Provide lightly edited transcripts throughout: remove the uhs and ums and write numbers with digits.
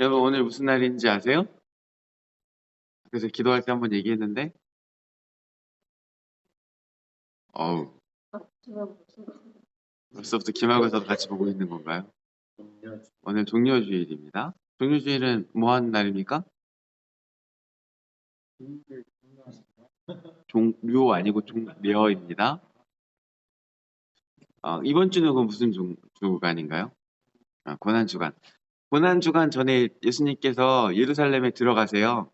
여러분 오늘 무슨 날인지 아세요? 그래서 기도할 때 한번 얘기했는데 어우 벌써부터 기말고사도 같이 보고 있는 건가요? 오늘 종료주일입니다. 종료주일은 뭐 하는 날입니까? 종료 아니고 종려입니다. 이번 주는 그 무슨 주간인가요? 고난주간. 고난주간 전에 예수님께서 예루살렘에 들어가세요.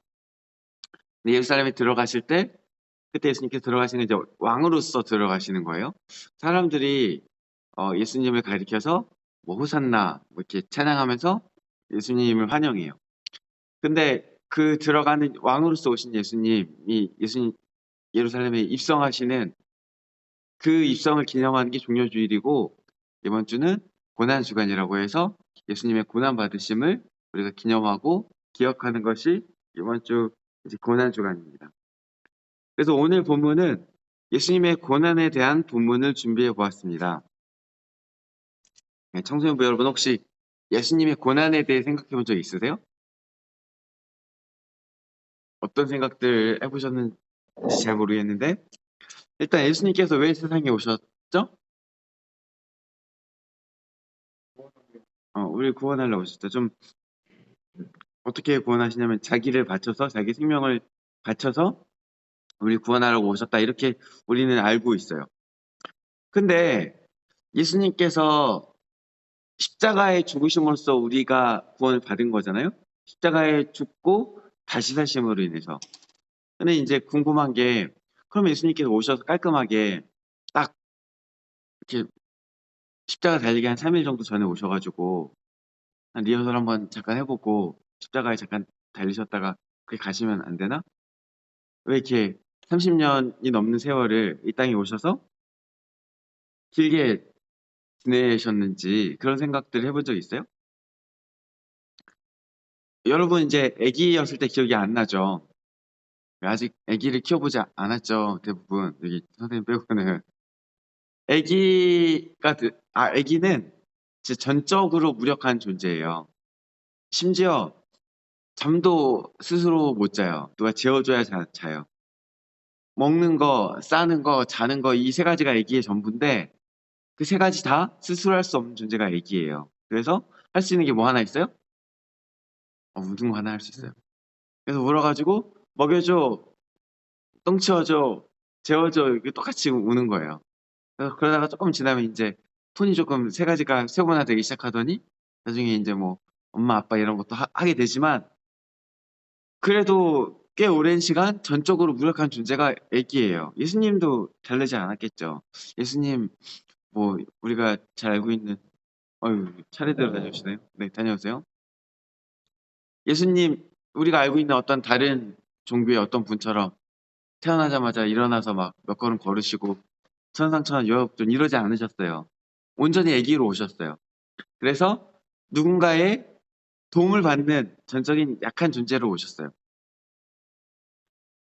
근데 예루살렘에 들어가실 때 그때 예수님께서 들어가시는 이제 왕으로서 들어가시는 거예요. 사람들이 예수님을 가리켜서 뭐 호산나 뭐 이렇게 찬양하면서 예수님을 환영해요. 근데 그 들어가는 왕으로서 오신 예수님 예루살렘에 입성하시는 그 입성을 기념하는 게 종료주일이고 이번 주는 고난주간이라고 해서 예수님의 고난 받으심을 우리가 기념하고 기억하는 것이 이번 주 이제 고난주간입니다. 그래서 오늘 본문은 예수님의 고난에 대한 본문을 준비해 보았습니다. 청소년부 여러분 혹시 예수님의 고난에 대해 생각해 본 적 있으세요? 어떤 생각들 해보셨는지 잘 모르겠는데 일단 예수님께서 왜 세상에 오셨죠? 우리를 구원하려 오셨죠. 좀 어떻게 구원하시냐면 자기를 바쳐서 자기 생명을 바쳐서 우리 구원하려고 오셨다 이렇게 우리는 알고 있어요. 근데 예수님께서 십자가에 죽으심으로써 우리가 구원을 받은 거잖아요. 십자가에 죽고 다시 사심으로 인해서. 근데 이제 궁금한 게 그럼 예수님께서 오셔서 깔끔하게 딱 이렇게 십자가 달리기 한 3일 정도 전에 오셔가지고 한 리허설 한번 잠깐 해보고 십자가에 잠깐 달리셨다가 그렇게 가시면 안 되나? 왜 이렇게 30년이 넘는 세월을 이 땅에 오셔서 길게 지내셨는지 그런 생각들 해본 적 있어요? 여러분 이제 아기였을 때 기억이 안 나죠? 아직 아기를 키워보지 않았죠. 대부분 여기 선생님 빼고는 아기는 진짜 전적으로 무력한 존재예요. 심지어 잠도 스스로 못 자요. 누가 재워줘야 자요. 먹는 거, 싸는 거, 자는 거 이 세 가지가 아기의 전부인데 그 세 가지 다 스스로 할 수 없는 존재가 아기예요. 그래서 할 수 있는 게 뭐 하나 있어요? 우는 거 하나 할 수 있어요. 그래서 울어가지고 먹여줘, 똥 치워줘, 재워줘 이게 똑같이 우는 거예요. 그래서 그러다가 조금 지나면 이제 톤이 조금 세 가지가 세분화 되기 시작하더니 나중에 이제 뭐 엄마 아빠 이런 것도 하게 되지만 그래도 꽤 오랜 시간 전적으로 무력한 존재가 아기예요. 예수님도 다르지 않았겠죠. 예수님 뭐 우리가 잘 알고 있는 차례대로 다녀오시네요. 네, 다녀오세요. 예수님 우리가 알고 있는 어떤 다른 종교의 어떤 분처럼 태어나자마자 일어나서 막 몇 걸음 걸으시고 천상천하 유업존 이러지 않으셨어요. 온전히 아기로 오셨어요. 그래서 누군가의 도움을 받는 전적인 약한 존재로 오셨어요.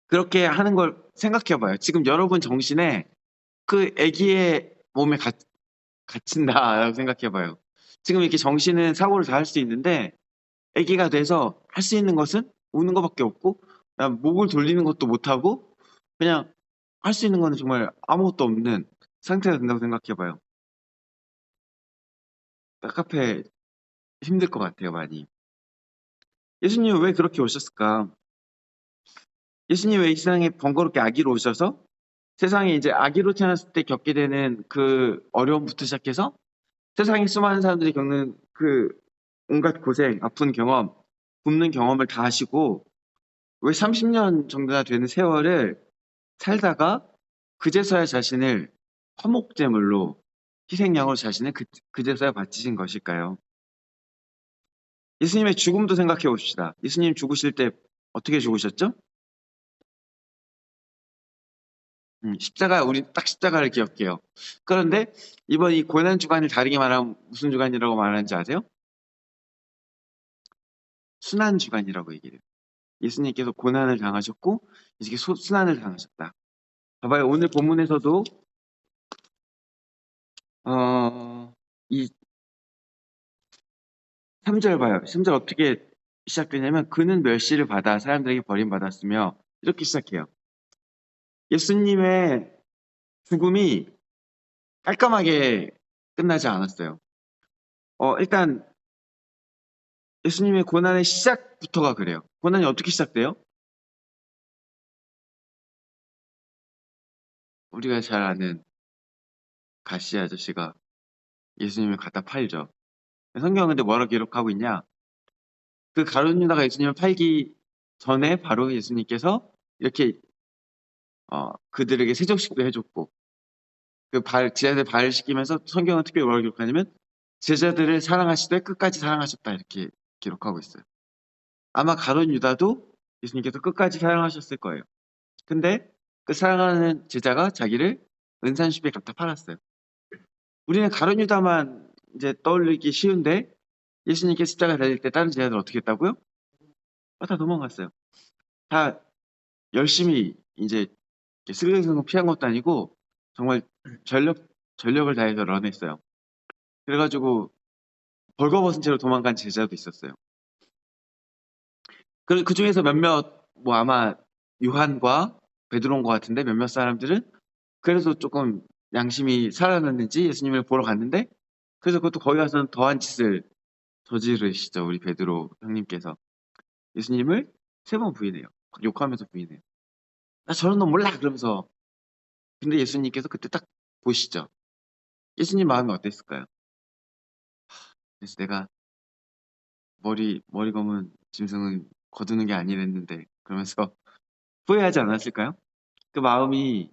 그렇게 하는 걸 생각해 봐요. 지금 여러분 정신에 그 아기의 몸에 갇힌다라고 생각해 봐요. 지금 이렇게 정신은 사고를 다 할 수 있는데 아기가 돼서 할 수 있는 것은 우는 것밖에 없고 그냥 목을 돌리는 것도 못하고 그냥 할 수 있는 거는 정말 아무것도 없는 상태가 된다고 생각해 봐요. 카페 힘들 것 같아요, 많이. 예수님은 왜 그렇게 오셨을까? 예수님 왜 이 세상에 번거롭게 아기로 오셔서 세상에 이제 아기로 태어났을 때 겪게 되는 그 어려움부터 시작해서 세상에 수많은 사람들이 겪는 그 온갖 고생, 아픈 경험, 굶는 경험을 다 하시고 왜 30년 정도나 되는 세월을 살다가 그제서야 자신을 화목제물로 희생양으로 자신을 그제서야 바치신 것일까요? 예수님의 죽음도 생각해 봅시다. 예수님 죽으실 때 어떻게 죽으셨죠? 우리 딱 십자가를 기억해요. 그런데 이번 이 고난 주간을 다르게 말하면 무슨 주간이라고 말하는지 아세요? 순환 주간이라고 얘기해요. 예수님께서 고난을 당하셨고 이렇게 순환을 당하셨다. 봐봐요. 오늘 본문에서도 이 3절 봐요. 3절 어떻게 시작되냐면 그는 멸시를 받아 사람들에게 버림받았으며 이렇게 시작해요. 예수님의 죽음이 깔끔하게 끝나지 않았어요. 일단 예수님의 고난의 시작부터가 그래요. 고난이 어떻게 시작돼요? 우리가 잘 아는 가시 아저씨가 예수님을 갖다 팔죠. 성경은 근데 뭐라고 기록하고 있냐? 그 가룟 유다가 예수님을 팔기 전에 바로 예수님께서 이렇게 그들에게 세족식도 해줬고 제자들 발을 씻기면서 성경은 특별히 뭐라고 기록하냐면 제자들을 사랑하시되 끝까지 사랑하셨다 이렇게 기록하고 있어요. 아마 가룟 유다도 예수님께서 끝까지 사랑하셨을 거예요. 근데 그 사랑하는 제자가 자기를 은산십에 갖다 팔았어요. 우리는 가룟 유다만 이제 떠올리기 쉬운데 예수님께 십자가 달릴 때 다른 제자들 어떻게 했다고요? 다 도망갔어요. 다 열심히 이제 슬그슬그 피한 것도 아니고 정말 전력을 다해서 런했어요. 그래가지고 벌거벗은 채로 도망간 제자도 있었어요. 그 중에서 몇몇 뭐 아마 요한과 베드로인 것 같은데 몇몇 사람들은 그래서 조금 양심이 살아났는지 예수님을 보러 갔는데 그래서 그것도 거기 가서는 더한 짓을 저지르시죠. 우리 베드로 형님께서 예수님을 3번 부인해요. 욕하면서 부인해요. 나 저런 놈 몰라 그러면서 근데 예수님께서 그때 딱 보시죠. 예수님 마음이 어땠을까요? 그래서 내가 머리 검은 짐승은 거두는 게 아니랬는데 그러면서 후회하지 않았을까요? 그 마음이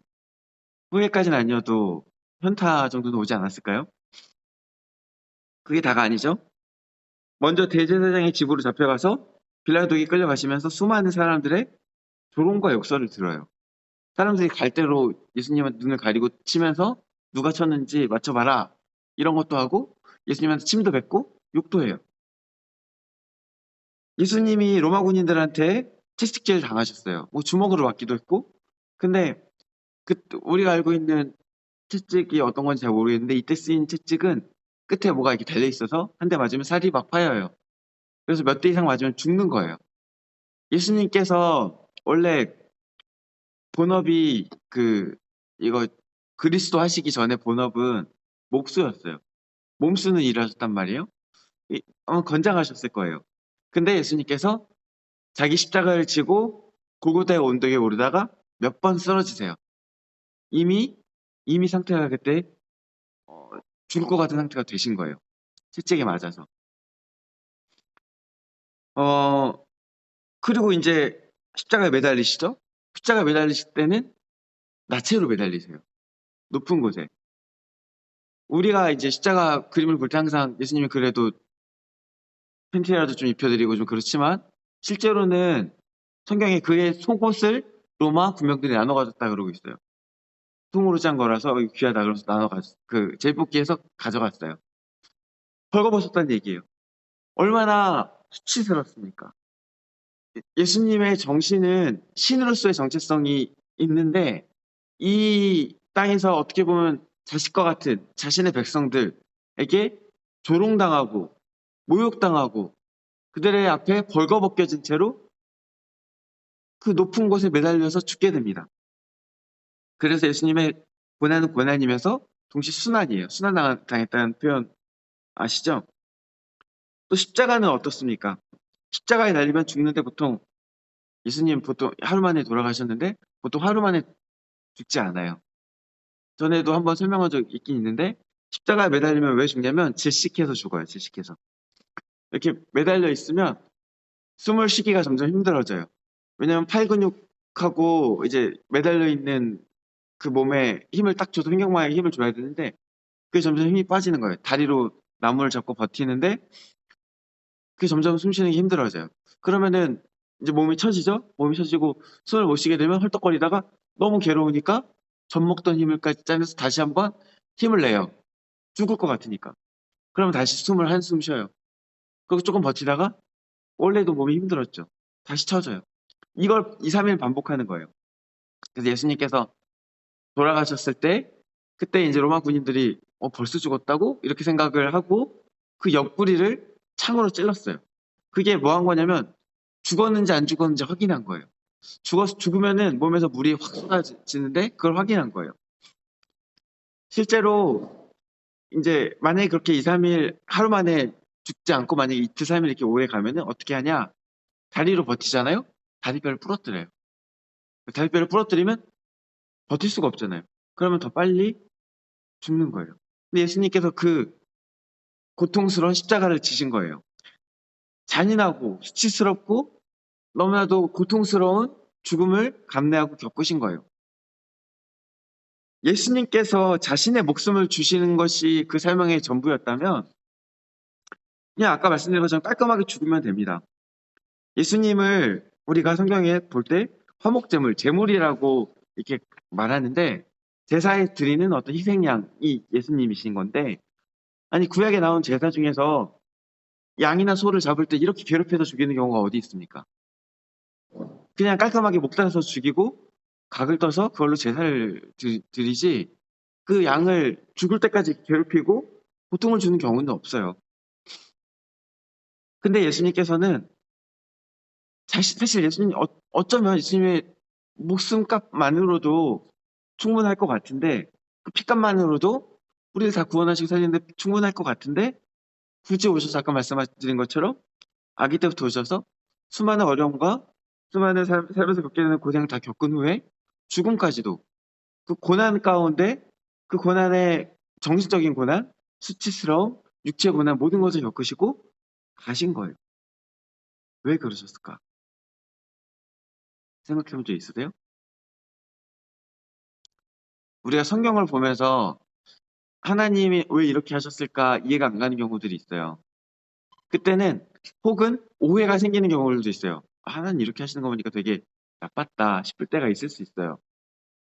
후회까지는 아니어도 현타 정도는 오지 않았을까요? 그게 다가 아니죠. 먼저 대제사장의 집으로 잡혀가서 빌라도에게 끌려가시면서 수많은 사람들의 조롱과 욕설을 들어요. 사람들이 갈대로 예수님한테 눈을 가리고 치면서 누가 쳤는지 맞춰봐라 이런 것도 하고 예수님한테 침도 뱉고 욕도 해요. 예수님이 로마 군인들한테 채찍질 당하셨어요. 뭐 주먹으로 맞기도 했고 근데 우리가 알고 있는 채찍이 어떤 건지 잘 모르겠는데 이때 쓰인 채찍은 끝에 뭐가 이렇게 달려 있어서 한 대 맞으면 살이 막 파여요. 그래서 몇 대 이상 맞으면 죽는 거예요. 예수님께서 원래 본업이 이거 그리스도 하시기 전에 본업은 목수였어요. 몸쓰는 일을 하셨단 말이에요. 아마 건장하셨을 거예요. 근데 예수님께서 자기 십자가를 지고 골고다의 언덕에 오르다가 몇 번 쓰러지세요. 이미 상태가 그때 죽을 것 같은 상태가 되신 거예요. 채찍에 맞아서. 그리고 이제 십자가에 매달리시죠? 십자가에 매달리실 때는 나체로 매달리세요. 높은 곳에. 우리가 이제 십자가 그림을 볼 때 항상 예수님이 그래도 팬티라도 좀 입혀드리고 좀 그렇지만 실제로는 성경에 그의 속옷을 로마 군병들이 나눠 가졌다 그러고 있어요. 통으로 짠 거라서 귀하다 그러면서 제비뽑기해서 가져갔어요. 벌거벗었다는 얘기예요. 얼마나 수치스럽습니까? 예수님의 정신은 신으로서의 정체성이 있는데 이 땅에서 어떻게 보면 자식과 같은 자신의 백성들에게 조롱당하고 모욕당하고 그들의 앞에 벌거벗겨진 채로 그 높은 곳에 매달려서 죽게 됩니다. 그래서 예수님의 고난은 고난이면서 동시에 순환이에요. 순환당했다는 표현 아시죠? 또 십자가는 어떻습니까? 십자가에 달리면 죽는데 예수님 보통 하루 만에 돌아가셨는데 보통 하루 만에 죽지 않아요. 전에도 한번 설명한 적 있긴 있는데 십자가에 매달리면 왜 죽냐면 질식해서 죽어요. 질식해서. 이렇게 매달려 있으면 숨을 쉬기가 점점 힘들어져요. 왜냐면 팔 근육하고 이제 매달려 있는 그 몸에 힘을 딱 줘서 횡격막에 힘을 줘야 되는데 그게 점점 힘이 빠지는 거예요. 다리로 나무를 잡고 버티는데 그게 점점 숨 쉬는 게 힘들어져요. 그러면은 이제 몸이 처지죠? 몸이 처지고 숨을 못 쉬게 되면 헐떡거리다가 너무 괴로우니까 젖 먹던 힘을까지 짜면서 다시 한번 힘을 내요. 죽을 것 같으니까. 그러면 다시 숨을 한숨 쉬어요. 그리고 조금 버티다가 원래도 몸이 힘들었죠. 다시 처져요. 이걸 2, 3일 반복하는 거예요. 그래서 예수님께서 돌아가셨을 때 그때 이제 로마 군인들이 벌써 죽었다고? 이렇게 생각을 하고 그 옆구리를 창으로 찔렀어요. 그게 뭐 한 거냐면 죽었는지 안 죽었는지 확인한 거예요. 죽으면은 몸에서 물이 확 쏟아지는데 그걸 확인한 거예요. 실제로 이제 만약에 그렇게 2, 3일 하루 만에 죽지 않고 만약에 이틀, 3일 이렇게 오래 가면은 어떻게 하냐? 다리로 버티잖아요? 다리뼈를 부러뜨려요. 다리뼈를 부러뜨리면 버틸 수가 없잖아요. 그러면 더 빨리 죽는 거예요. 근데 예수님께서 그 고통스러운 십자가를 지신 거예요. 잔인하고 수치스럽고 너무나도 고통스러운 죽음을 감내하고 겪으신 거예요. 예수님께서 자신의 목숨을 주시는 것이 그 설명의 전부였다면 그냥 아까 말씀드린 것처럼 깔끔하게 죽으면 됩니다. 예수님을 우리가 성경에 볼 때 화목제물, 제물이라고 이렇게 말하는데 제사에 드리는 어떤 희생양이 예수님이신 건데 아니 구약에 나온 제사 중에서 양이나 소를 잡을 때 이렇게 괴롭혀서 죽이는 경우가 어디 있습니까? 그냥 깔끔하게 목 달아서 죽이고 각을 떠서 그걸로 제사를 드리지 그 양을 죽을 때까지 괴롭히고 고통을 주는 경우는 없어요. 근데 예수님께서는 사실 예수님 어쩌면 예수님의 목숨값만으로도 충분할 것 같은데 그 피값만으로도 우리를 다 구원하시고 살리는데 충분할 것 같은데 굳이 오셔서 아까 말씀드린 것처럼 아기 때부터 오셔서 수많은 어려움과 수많은 삶에서 겪게 되는 고생을 다 겪은 후에 죽음까지도 그 고난 가운데 그 고난의 정신적인 고난, 수치스러움, 육체 고난 모든 것을 겪으시고 가신 거예요. 왜 그러셨을까? 생각해 본 적 있으세요? 우리가 성경을 보면서 하나님이 왜 이렇게 하셨을까 이해가 안 가는 경우들이 있어요. 그때는 혹은 오해가 생기는 경우들도 있어요. 하나님 이렇게 하시는 거 보니까 되게 나빴다 싶을 때가 있을 수 있어요.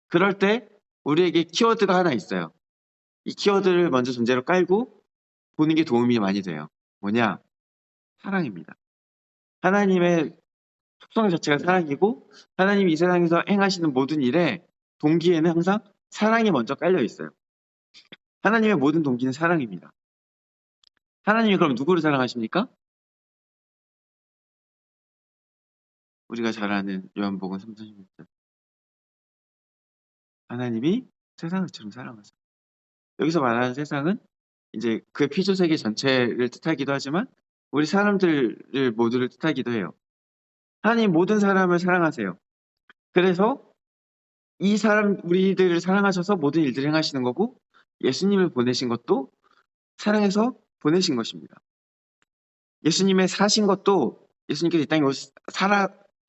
그럴 때 우리에게 키워드가 하나 있어요. 이 키워드를 먼저 전제로 깔고 보는 게 도움이 많이 돼요. 뭐냐? 사랑입니다. 하나님의 속성 자체가 사랑이고 하나님이 이 세상에서 행하시는 모든 일에 동기에는 항상 사랑이 먼저 깔려 있어요. 하나님의 모든 동기는 사랑입니다. 하나님이 그럼 누구를 사랑하십니까? 우리가 잘 아는 요한복음 3:16절. 하나님이 세상을 처럼 사랑하사. 여기서 말하는 세상은 이제 그 피조 세계 전체를 뜻하기도 하지만 우리 사람들을 모두를 뜻하기도 해요. 하나님 모든 사람을 사랑하세요. 그래서 이 사람 우리들을 사랑하셔서 모든 일들을 행하시는 거고 예수님을 보내신 것도 사랑해서 보내신 것입니다. 예수님의 사신 것도 예수님께서 이 땅에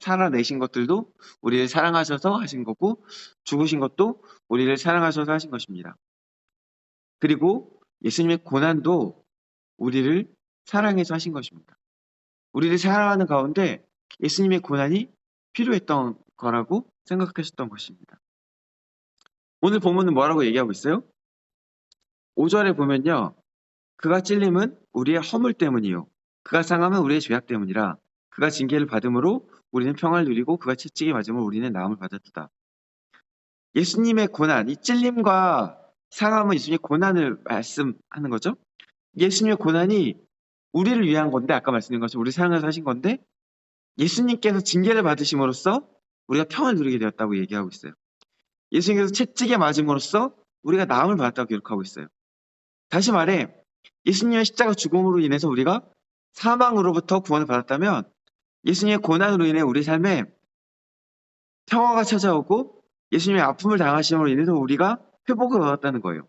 살아내신 것들도 우리를 사랑하셔서 하신 거고 죽으신 것도 우리를 사랑하셔서 하신 것입니다. 그리고 예수님의 고난도 우리를 사랑해서 하신 것입니다. 우리를 사랑하는 가운데 예수님의 고난이 필요했던 거라고 생각하셨던 것입니다. 오늘 본문은 뭐라고 얘기하고 있어요? 5절에 보면요. 그가 찔림은 우리의 허물 때문이요. 그가 상함은 우리의 죄악 때문이라. 그가 징계를 받음으로 우리는 평화를 누리고 그가 채찍에 맞음으로 우리는 나음을 받았다. 예수님의 고난, 이 찔림과 상함은 예수님의 고난을 말씀하는 거죠. 예수님의 고난이 우리를 위한 건데 아까 말씀드린 것처럼 우리 사랑해서 하신 건데 예수님께서 징계를 받으심으로써 우리가 평화를 누리게 되었다고 얘기하고 있어요. 예수님께서 채찍에 맞음으로써 우리가 나음을 받았다고 기록하고 있어요. 다시 말해 예수님의 십자가 죽음으로 인해서 우리가 사망으로부터 구원을 받았다면 예수님의 고난으로 인해 우리 삶에 평화가 찾아오고 예수님의 아픔을 당하심으로 인해서 우리가 회복을 얻었다는 거예요.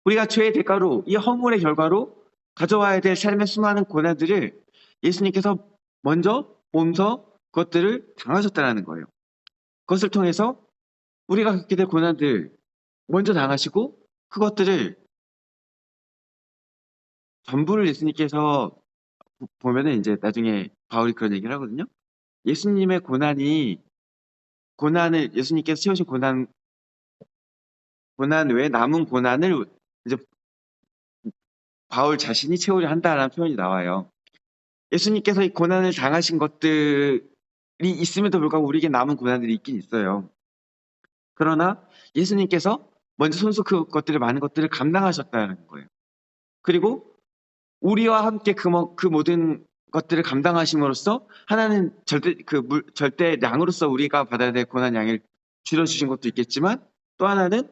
우리가 죄의 대가로 이 허물의 결과로 가져와야 될 삶의 수많은 고난들을 예수님께서 먼저 몸소 그것들을 당하셨다는 거예요. 그것을 통해서 우리가 겪게 될 고난들 먼저 당하시고 그것들을 전부를 예수님께서 보면은 이제 나중에 바울이 그런 얘기를 하거든요. 예수님의 고난을 예수님께서 채우신 고난 외에 남은 고난을 이제 바울 자신이 채우려 한다라는 표현이 나와요. 예수님께서 이 고난을 당하신 것들이 있음에도 불구하고 우리에게 남은 고난들이 있긴 있어요. 그러나 예수님께서 먼저 손수 그것들을 많은 것들을 감당하셨다는 거예요. 그리고 우리와 함께 그 모든 것들을 감당하심으로써 하나는 절대량으로서 우리가 받아야 될 고난 양을 줄여주신 것도 있겠지만 또 하나는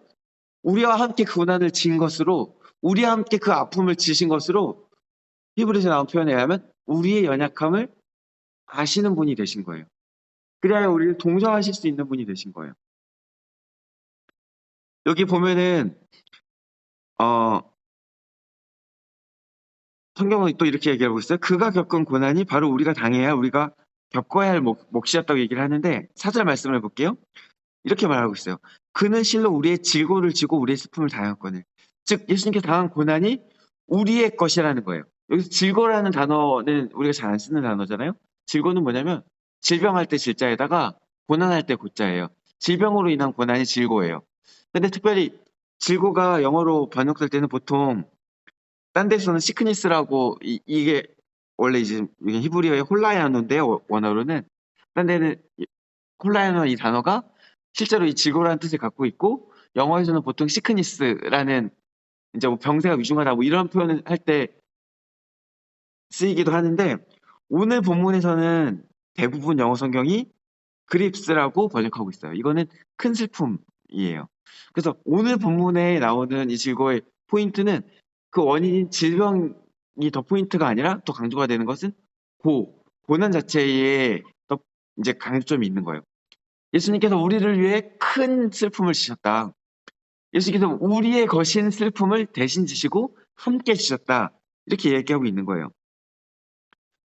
우리와 함께 그 고난을 진 것으로 우리와 함께 그 아픔을 지신 것으로 히브리서 나온 표현에 의하면 우리의 연약함을 아시는 분이 되신 거예요. 그래야 우리를 동정하실 수 있는 분이 되신 거예요. 여기 보면은 성경은 또 이렇게 얘기하고 있어요. 그가 겪은 고난이 바로 우리가 당해야 우리가 겪어야 할 몫이었다고 얘기를 하는데 4절 말씀을 볼게요. 이렇게 말하고 있어요. 그는 실로 우리의 질고를 지고 우리의 슬픔을 당했거늘. 즉 예수님께서 당한 고난이 우리의 것이라는 거예요. 여기서 질고라는 단어는 우리가 잘 안 쓰는 단어잖아요. 질고는 뭐냐면 질병할 때 질자에다가 고난할 때 고자예요. 질병으로 인한 고난이 질고예요. 근데 특별히 질고가 영어로 번역될 때는 보통 딴 데서는 시크니스라고 이게 원래 이제 히브리어의 홀라야노인데요. 원어로는 딴 데는 홀라야노 이 단어가 실제로 이 질고라는 뜻을 갖고 있고 영어에서는 보통 시크니스라는 이제 뭐 병세가 위중하다 뭐 이런 표현을 할 때 쓰이기도 하는데 오늘 본문에서는 대부분 영어 성경이 그립스라고 번역하고 있어요. 이거는 큰 슬픔이에요. 그래서 오늘 본문에 나오는 이 질고의 포인트는 그 원인인 질병이 더 포인트가 아니라 또 강조가 되는 것은 고난 자체에 더 이제 강조점이 있는 거예요. 예수님께서 우리를 위해 큰 슬픔을 지셨다. 예수님께서 우리의 거신 슬픔을 대신 지시고 함께 지셨다. 이렇게 얘기하고 있는 거예요.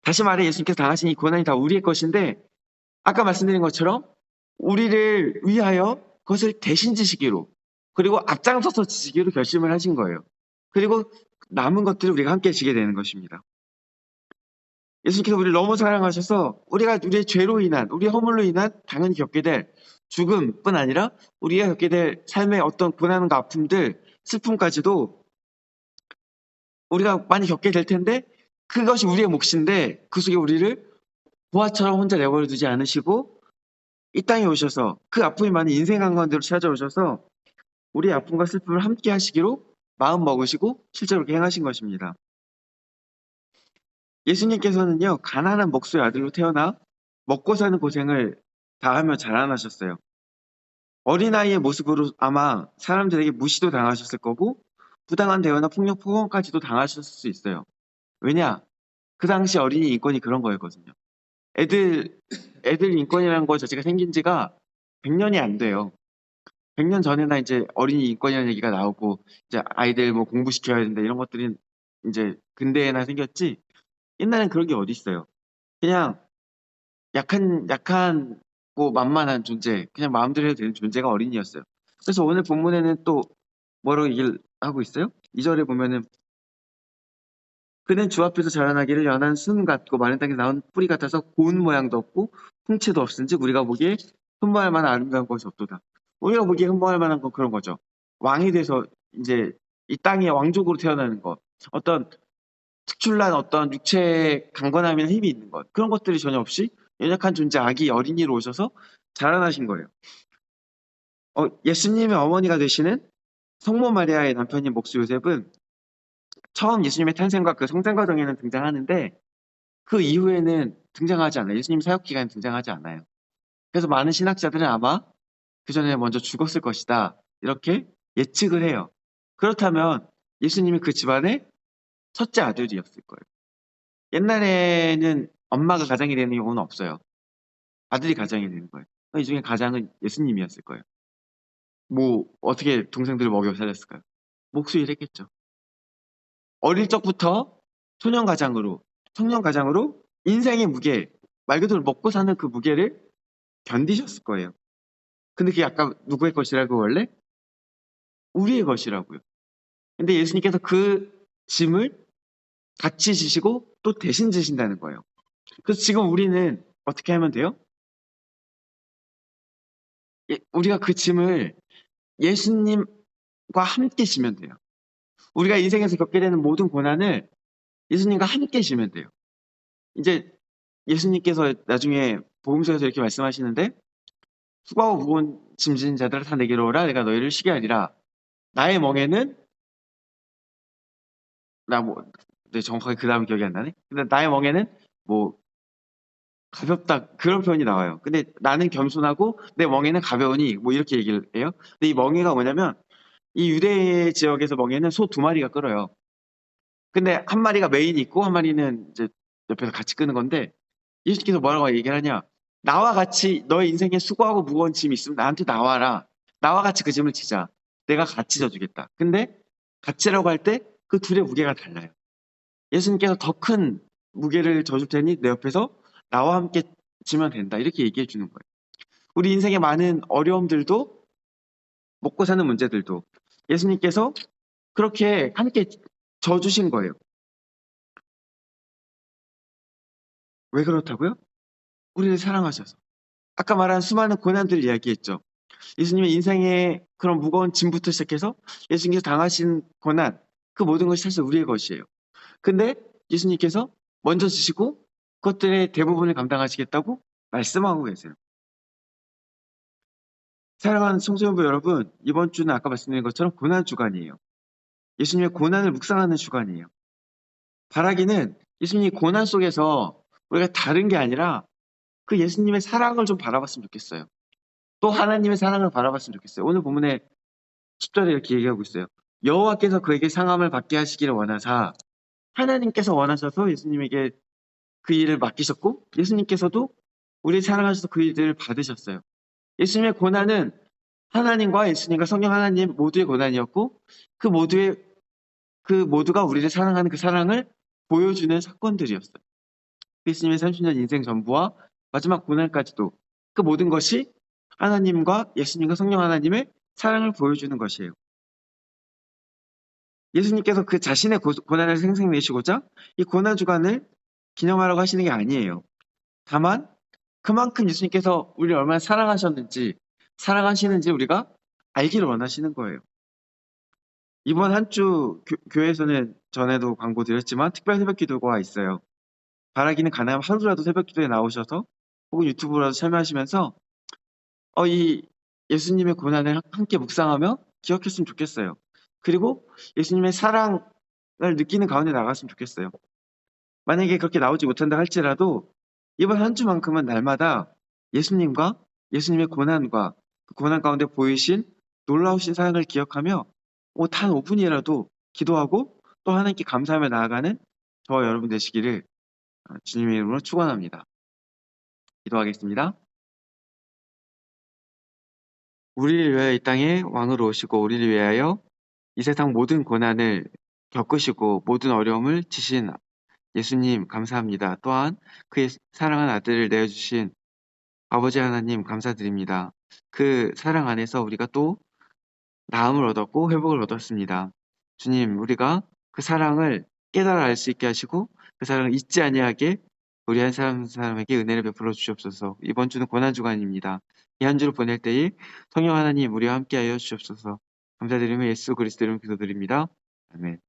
다시 말해 예수님께서 당하신 이 고난이 다 우리의 것인데 아까 말씀드린 것처럼 우리를 위하여 그것을 대신 지시기로 그리고 앞장서서 지시기로 결심을 하신 거예요. 그리고 남은 것들을 우리가 함께 지게 되는 것입니다. 예수님께서 우리를 너무 사랑하셔서 우리가 우리의 죄로 인한 우리의 허물로 인한 당연히 겪게 될 죽음뿐 아니라 우리가 겪게 될 삶의 어떤 고난과 아픔들 슬픔까지도 우리가 많이 겪게 될 텐데 그것이 우리의 몫인데 그 속에 우리를 보화처럼 혼자 내버려 두지 않으시고 이 땅에 오셔서 그 아픔이 많은 인생 한가운데로 찾아오셔서 우리의 아픔과 슬픔을 함께 하시기로 마음 먹으시고 실제로 그렇게 행하신 것입니다. 예수님께서는요 가난한 목수의 아들로 태어나 먹고 사는 고생을 다 하며 자라나셨어요. 어린아이의 모습으로 아마 사람들에게 무시도 당하셨을 거고 부당한 대우나 폭력, 폭언까지도 당하셨을 수 있어요. 왜냐? 그 당시 어린이 인권이 그런 거였거든요. 애들 인권이라는 거 자체가 생긴 지가 100년이 안 돼요. 100년 전에나 이제 어린이 인권이라는 얘기가 나오고 이제 아이들 뭐 공부시켜야 된다 이런 것들이 이제 근대에나 생겼지 옛날엔 그런 게 어디 있어요. 그냥 약한 만만한 존재, 그냥 마음대로 해도 되는 존재가 어린이였어요. 그래서 오늘 본문에는 또 뭐라고 얘기를 하고 있어요? 2절에 보면은 그는 주 앞에서 자라나기를 연한 순 같고 마른 땅에 나온 뿌리 같아서 고운 모양도 없고 풍채도 없은즉 우리가 보기에 흠모할 만한 아름다운 것이 없도다. 우리가 보기에 흠모할 만한 건 그런 거죠. 왕이 돼서 이제 이 땅의 왕족으로 태어나는 것, 어떤 특출난 어떤 육체의 강건함이나 힘이 있는 것, 그런 것들이 전혀 없이 연약한 존재 아기 어린이로 오셔서 자라나신 거예요. 예수님의 어머니가 되시는 성모 마리아의 남편인 목수 요셉은 처음 예수님의 탄생과 그 성장 과정에는 등장하는데 그 이후에는 등장하지 않아요. 예수님 사역 기간에 등장하지 않아요. 그래서 많은 신학자들은 아마 그 전에 먼저 죽었을 것이다. 이렇게 예측을 해요. 그렇다면 예수님이 그 집안의 첫째 아들이었을 거예요. 옛날에는 엄마가 가장이 되는 경우는 없어요. 아들이 가장이 되는 거예요. 이 중에 가장은 예수님이었을 거예요. 뭐 어떻게 동생들을 먹여 살렸을까요? 목수일 했겠죠. 어릴 적부터 청년 가장으로 인생의 무게, 말 그대로 먹고 사는 그 무게를 견디셨을 거예요. 근데 그게 아까 누구의 것이라고 원래? 우리의 것이라고요. 근데 예수님께서 그 짐을 같이 지시고 또 대신 지신다는 거예요. 그래서 지금 우리는 어떻게 하면 돼요? 우리가 그 짐을 예수님과 함께 지면 돼요. 우리가 인생에서 겪게 되는 모든 고난을 예수님과 함께 지면 돼요. 이제 예수님께서 나중에 복음서에서 이렇게 말씀하시는데 수고하고 무거운 짐진 자들아 다 내게로 오라 내가 너희를 쉬게 하리라. 나의 멍에는 네, 정확하게 그 다음 기억이 안 나네. 근데 나의 멍에는 뭐 가볍다 그런 표현이 나와요. 근데 나는 겸손하고 내 멍에는 가벼우니 뭐 이렇게 얘기를 해요. 근데 이 멍에가 뭐냐면 이 유대 지역에서 멍에는 소 2마리가 끌어요. 근데 한 마리가 메인이 있고 한 마리는 이제 옆에서 같이 끄는 건데 예수님께서 뭐라고 얘기를 하냐? 나와 같이 너의 인생에 수고하고 무거운 짐이 있으면 나한테 나와라. 나와 같이 그 짐을 지자. 내가 같이 져주겠다. 근데 같이라고 할 때 그 둘의 무게가 달라요. 예수님께서 더 큰 무게를 져줄 테니 내 옆에서 나와 함께 지면 된다. 이렇게 얘기해 주는 거예요. 우리 인생의 많은 어려움들도 먹고 사는 문제들도 예수님께서 그렇게 함께 져주신 거예요. 왜 그렇다고요? 우리를 사랑하셔서. 아까 말한 수많은 고난들 이야기했죠. 예수님의 인생의 그런 무거운 짐부터 시작해서 예수님께서 당하신 고난, 그 모든 것이 사실 우리의 것이에요. 근데 예수님께서 먼저 지시고 그것들의 대부분을 감당하시겠다고 말씀하고 계세요. 사랑하는 청소년부 여러분, 이번 주는 아까 말씀드린 것처럼 고난 주간이에요. 예수님의 고난을 묵상하는 주간이에요. 바라기는 예수님이 고난 속에서 우리가 다른 게 아니라 그 예수님의 사랑을 좀 바라봤으면 좋겠어요. 또 하나님의 사랑을 바라봤으면 좋겠어요. 오늘 본문에 10절에 이렇게 얘기하고 있어요. 여호와께서 그에게 상함을 받게 하시기를 원하사 하나님께서 원하셔서 예수님에게 그 일을 맡기셨고 예수님께서도 우리를 사랑하셔서 그 일을 받으셨어요. 예수님의 고난은 하나님과 예수님과 성령 하나님 모두의 고난이었고 그 모두가 우리를 사랑하는 그 사랑을 보여주는 사건들이었어요. 예수님의 30년 인생 전부와 마지막 고난까지도 그 모든 것이 하나님과 예수님과 성령 하나님의 사랑을 보여주는 것이에요. 예수님께서 그 자신의 고난을 생생내시고자 이 고난 주간을 기념하라고 하시는 게 아니에요. 다만 그만큼 예수님께서 우리를 얼마나 사랑하시는지 우리가 알기를 원하시는 거예요. 이번 한 주 교회에서는 전에도 광고 드렸지만 특별 새벽 기도가 있어요. 바라기는 가능하면 하루라도 새벽 기도에 나오셔서 혹은 유튜브라도 참여하시면서 이 예수님의 고난을 함께 묵상하며 기억했으면 좋겠어요. 그리고 예수님의 사랑을 느끼는 가운데 나갔으면 좋겠어요. 만약에 그렇게 나오지 못한다 할지라도 이번 한 주만큼은 날마다 예수님과 예수님의 고난과 그 고난 가운데 보이신 놀라우신 사랑을 기억하며 단 5분이라도 기도하고 또 하나님께 감사하며 나아가는 저와 여러분 되시기를 주님의 이름으로 축원합니다. 기도하겠습니다. 우리를 위하여 이 땅에 왕으로 오시고 우리를 위하여 이 세상 모든 고난을 겪으시고 모든 어려움을 지신 예수님 감사합니다. 또한 그의 사랑하는 아들을 내어주신 아버지 하나님 감사드립니다. 그 사랑 안에서 우리가 또 나음을 얻었고 회복을 얻었습니다. 주님, 우리가 그 사랑을 깨달아 알 수 있게 하시고 그 사랑을 잊지 아니하게 우리 한 사람에게 은혜를 베풀어 주시옵소서. 이번 주는 고난 주간입니다. 이 한 주를 보낼 때에 성령 하나님 우리와 함께하여 주시옵소서. 감사드리며 예수 그리스도 이름으로 기도드립니다. 아멘.